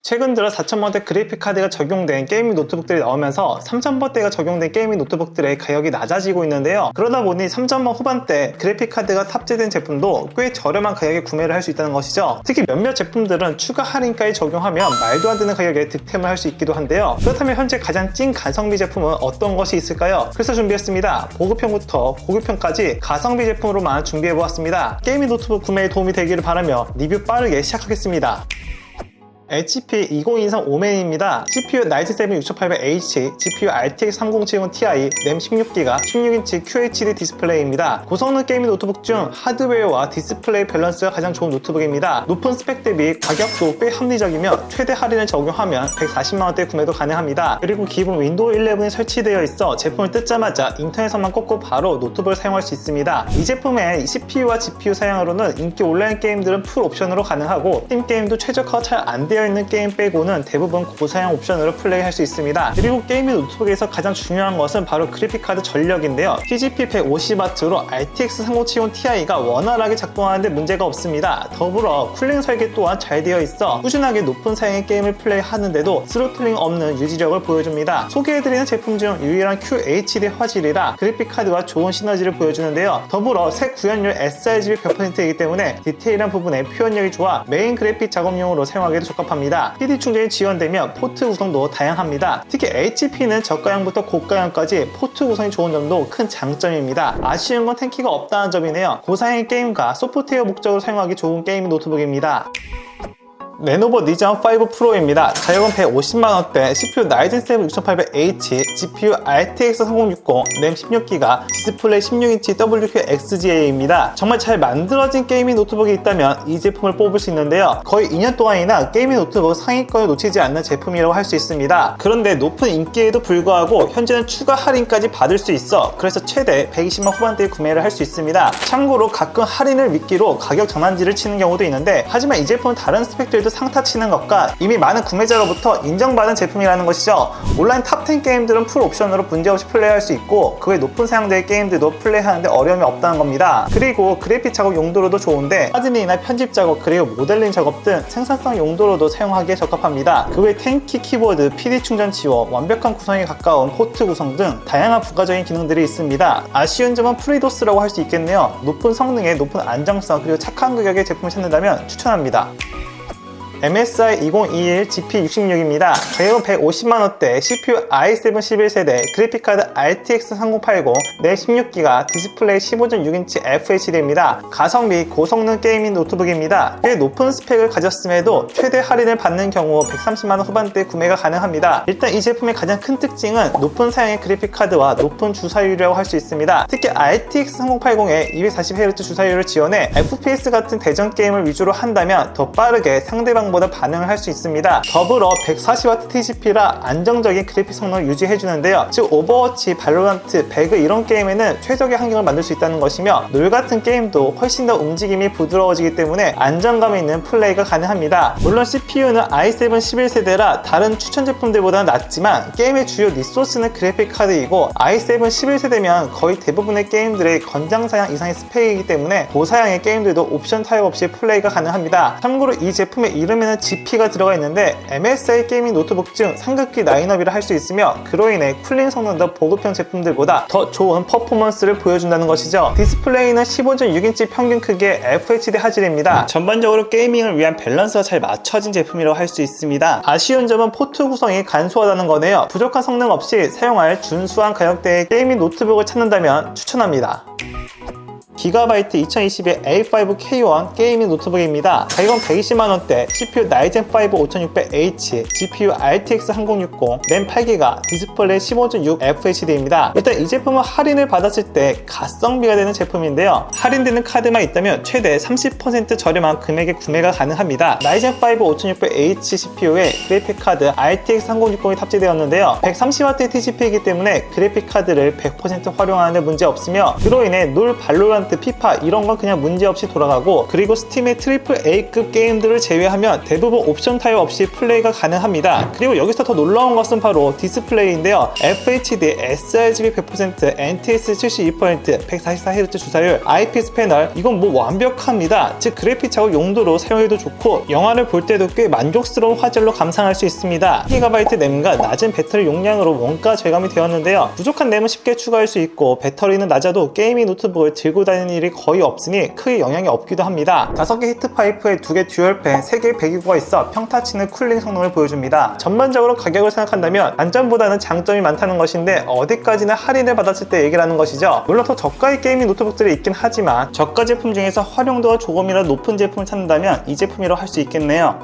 최근 들어 4000번대 그래픽카드가 적용된 게이밍 노트북들이 나오면서 3000번대가 적용된 게이밍 노트북들의 가격이 낮아지고 있는데요. 그러다 보니 3000번 후반대 그래픽카드가 탑재된 제품도 꽤 저렴한 가격에 구매를 할 수 있다는 것이죠. 특히 몇몇 제품들은 추가 할인까지 적용하면 말도 안 되는 가격에 득템을 할 수 있기도 한데요. 그렇다면 현재 가장 찐 가성비 제품은 어떤 것이 있을까요? 그래서 준비했습니다. 보급형부터 고급형까지 가성비 제품으로만 준비해보았습니다. 게이밍 노트북 구매에 도움이 되기를 바라며 리뷰 빠르게 시작하겠습니다. HP 2023 오맨입니다. CPU 라이젠 7 6800H, GPU RTX 3070 Ti, 램 16GB, 16인치 QHD 디스플레이입니다. 고성능 게이밍 노트북 중 하드웨어와 디스플레이 밸런스가 가장 좋은 노트북입니다. 높은 스펙 대비 가격도 꽤 합리적이며 최대 할인을 적용하면 140만원대 구매도 가능합니다. 그리고 기본 윈도우 11이 설치되어 있어 제품을 뜯자마자 인터넷에서만 꽂고 바로 노트북을 사용할 수 있습니다. 이 제품의 CPU와 GPU 사양으로는 인기 온라인 게임들은 풀 옵션으로 가능하고 팀 게임도 최적화가 잘 안 되어 있는 게임 빼고는 대부분 고사양 옵션으로 플레이할 수 있습니다. 그리고 게이밍 노트북에서 가장 중요한 것은 바로 그래픽카드 전력인데요. TGP 150W로 RTX 3070 Ti가 원활하게 작동하는데 문제가 없습니다. 더불어 쿨링 설계 또한 잘 되어 있어 꾸준하게 높은 사양의 게임을 플레이하는데도 스로틀링 없는 유지력을 보여줍니다. 소개해드리는 제품 중 유일한 QHD 화질이라 그래픽카드와 좋은 시너지를 보여주는데요. 더불어 색 구현율 sRGB 100%이기 때문에 디테일한 부분에 표현력이 좋아 메인 그래픽 작업용으로 사용하기도 적합합니다. PD 충전이 지원되며 포트 구성도 다양합니다. 특히 HP는 저가형부터 고가형까지 포트 구성이 좋은 점도 큰 장점입니다. 아쉬운 건 텐키가 없다는 점이네요. 고사양의 게임과 소프트웨어 목적으로 사용하기 좋은 게이밍 노트북입니다. 레노버 니전 5 프로입니다. 가격은 150만원대, CPU 라이젠 7 6800H, GPU RTX 3060, 램 16GB, 디스플레이 16인치 WQXGA입니다. 정말 잘 만들어진 게이밍 노트북이 있다면 이 제품을 뽑을 수 있는데요. 거의 2년 동안이나 게이밍 노트북 상위권에 놓치지 않는 제품이라고 할 수 있습니다. 그런데 높은 인기에도 불구하고 현재는 추가 할인까지 받을 수 있어 그래서 최대 120만 후반대에 구매를 할 수 있습니다. 참고로 가끔 할인을 미끼로 가격 전환지를 치는 경우도 있는데 하지만 이 제품은 다른 스펙들도 상타 치는 것과 이미 많은 구매자로부터 인정받은 제품이라는 것이죠. 온라인 탑10 게임들은 풀 옵션으로 문제없이 플레이할 수 있고 그 외 높은 사양대의 게임들도 플레이하는데 어려움이 없다는 겁니다. 그리고 그래픽 작업 용도로도 좋은데 사진이나 편집 작업 그리고 모델링 작업 등 생산성 용도로도 사용하기에 적합합니다. 그 외 텐키 키보드, PD 충전 지원, 완벽한 구성에 가까운 포트 구성 등 다양한 부가적인 기능들이 있습니다. 아쉬운 점은 프리도스라고 할 수 있겠네요. 높은 성능에 높은 안정성 그리고 착한 가격의 제품을 찾는다면 추천합니다. MSI 2021 GP66입니다. 가격은 150만원대, CPU i7 11세대, 그래픽카드 RTX 3080, 램 16GB, 디스플레이 15.6인치 FHD입니다. 가성비 고성능 게이밍 노트북입니다. 꽤 높은 스펙을 가졌음에도 최대 할인을 받는 경우 130만원 후반대 구매가 가능합니다. 일단 이 제품의 가장 큰 특징은 높은 사양의 그래픽카드와 높은 주사율이라고 할 수 있습니다. 특히 RTX 3080에 240Hz 주사율을 지원해 FPS 같은 대전 게임을 위주로 한다면 더 빠르게 상대방 보다 반응을 할 수 있습니다. 더불어 140W TGP라 안정적인 그래픽 성능을 유지해주는데요. 즉 오버워치, 발로란트, 배그 이런 게임에는 최적의 환경을 만들 수 있다는 것이며 롤 같은 게임도 훨씬 더 움직임이 부드러워지기 때문에 안정감 있는 플레이가 가능합니다. 물론 CPU는 i7 11세대라 다른 추천 제품들보다는 낮지만 게임의 주요 리소스는 그래픽 카드이고 i7 11세대면 거의 대부분의 게임들의 권장사양 이상의 스펙이기 때문에 고사양의 게임들도 옵션 타입 없이 플레이가 가능합니다. 참고로 이 제품의 이름에는 GP가 들어가 있는데 MSI 게이밍 노트북 중 상급기 라인업이라 할 수 있으며 그로 인해 쿨링 성능도 보급형 제품들보다 더 좋은 퍼포먼스를 보여준다는 것이죠. 디스플레이는 15.6인치 평균 크기의 FHD 화질입니다. 전반적으로 게이밍을 위한 밸런스가 잘 맞춰진 제품이라고 할 수 있습니다. 아쉬운 점은 포트 구성이 간소하다는 거네요. 부족한 성능 없이 사용할 준수한 가격대의 게이밍 노트북을 찾는다면 추천합니다. 기가바이트 2022 A5K1 게이밍 노트북입니다. 가격은 120만원대, CPU 라이젠 5 5600H, GPU RTX 3060, 램 8GB, 디스플레이 15.6 FHD입니다. 일단 이 제품은 할인을 받았을 때 가성비가 되는 제품인데요. 할인되는 카드만 있다면 최대 30% 저렴한 금액에 구매가 가능합니다. 라이젠 5 5600H CPU에 그래픽카드 RTX 3060이 탑재되었는데요. 130W TGP이기 때문에 그래픽카드를 100% 활용하는 데 문제 없으며 그로 인해 롤 발로란트 발로란트, 피파 이런 건 그냥 문제없이 돌아가고, 그리고 스팀의 트리플 A급 게임들을 제외하면 대부분 옵션 타입 없이 플레이가 가능합니다. 그리고 여기서 더 놀라운 것은 바로 디스플레이인데요. FHD, sRGB 100%, NTS 72%, 144Hz 주사율, IPS 패널, 이건 뭐 완벽합니다. 즉 그래픽 작업 용도로 사용해도 좋고 영화를 볼 때도 꽤 만족스러운 화질로 감상할 수 있습니다. 1GB 램과 낮은 배터리 용량으로 원가 절감이 되었는데요. 부족한 램은 쉽게 추가할 수 있고 배터리는 낮아도 게이밍 노트북을 들고 다니는 일이 거의 없으니 크게 영향이 없기도 합니다. 5개 히트파이프에 2개 듀얼팬, 3개 배기구가 있어 평타 치는 쿨링 성능을 보여줍니다. 전반적으로 가격을 생각한다면 단점보다는 장점이 많다는 것인데 어디까지나 할인을 받았을 때 얘기를 하는 것이죠. 물론 더 저가의 게이밍 노트북들이 있긴 하지만 저가 제품 중에서 활용도가 조금이라도 높은 제품을 찾는다면 이 제품이라고 할 수 있겠네요.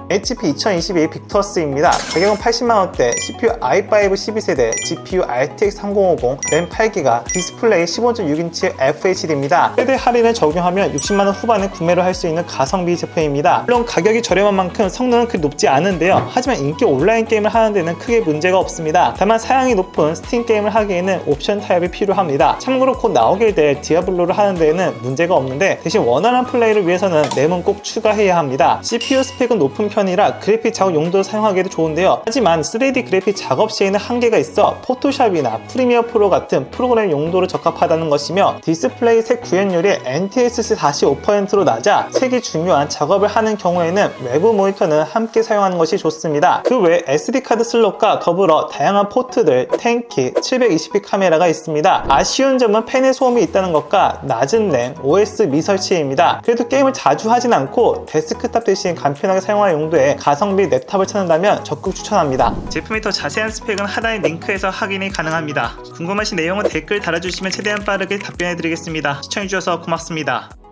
HP 2022 빅터스입니다. 가격은 80만원대, CPU i5 12세대, GPU RTX 3050, 램 8GB, 디스플레이 15.6인치 FHD입니다. 최대 할인을 적용하면 60만원 후반에 구매를 할 수 있는 가성비 제품입니다. 물론 가격이 저렴한 만큼 성능은 그리 높지 않은데요. 하지만 인기 온라인 게임을 하는 데는 크게 문제가 없습니다. 다만 사양이 높은 스팀 게임을 하기에는 옵션 타입이 필요합니다. 참고로 곧 나오게 될 디아블로를 하는 데에는 문제가 없는데 대신 원활한 플레이를 위해서는 램은 꼭 추가해야 합니다. CPU 스펙은 높은 편이라 그래픽 작업 용도로 사용하기에도 좋은데요. 하지만 3D 그래픽 작업 시에는 한계가 있어 포토샵이나 프리미어 프로 같은 프로그램 용도로 적합하다는 것이며 디스플레이 색 구현율이 NTSC 45%로 낮아 색이 중요한 작업을 하는 경우에는 외부 모니터는 함께 사용하는 것이 좋습니다. 그 외 SD카드 슬롯과 더불어 다양한 포트들, 10키, 720p 카메라가 있습니다. 아쉬운 점은 팬의 소음이 있다는 것과 낮은 램, OS 미설치입니다. 그래도 게임을 자주 하진 않고 데스크탑 대신 간편하게 사용할 용도의 가성비 랩탑을 찾는다면 적극 추천합니다. 제품의 더 자세한 스펙은 하단의 링크에서 확인이 가능합니다. 궁금하신 내용은 댓글 달아주시면 최대한 빠르게 답변해드리겠습니다. 시청해주셔서 고맙습니다.